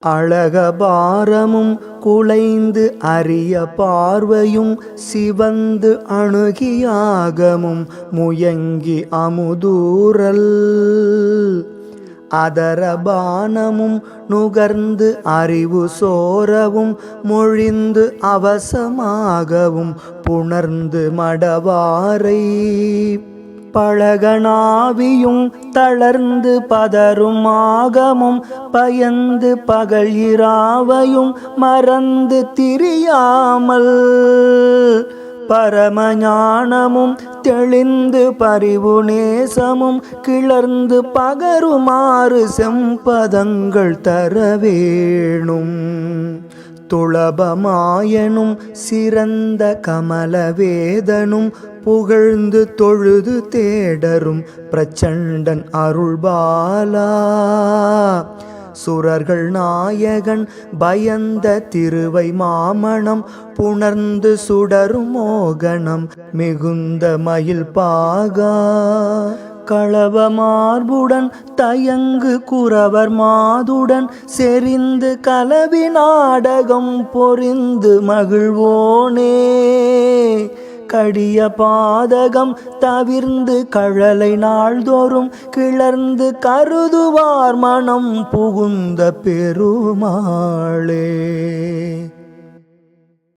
அழகபாரமும் குலைந்து அரிய பார்வையும் சிவந்து அணுகியாகமும் முயங்கி அமுதூரல் அதரபானமும் நுகர்ந்து அறிவு சோரவும் மொழிந்து அவசமாகவும் புணர்ந்து மடவாரை பழகனாவியும் தளர்ந்து பதரும் ஆகமும் பயந்து பகல் இராவையும் மறந்து திரியாமல் பரமஞானமும் தெளிந்து பரிவு நேசமும் கிளர்ந்து பகருமாறு செம்பதங்கள் தரவேணும். துளபமாயனும் சிறந்த கமலவேதனும் புகழ்ந்து தொழுது தேடரும் பிரச்சண்டன் அருள்பாலா சுரர்கள் நாயகன் பயந்த திருவை மாமணம் புணர்ந்து சுடரும் மோகனம் மிகுந்த மயில் பாகா களவ மார்புடன் தயங்கு குறவர் மாதுடன் செறிந்து கலவி நாடகம் பொறிந்து மகிழ்வோனே கடிய பாதகம் தவிர்ந்து கழலை நாள்தோறும் கிளர்ந்து கருதுவார் மனம் புகுந்த பெருமாளே.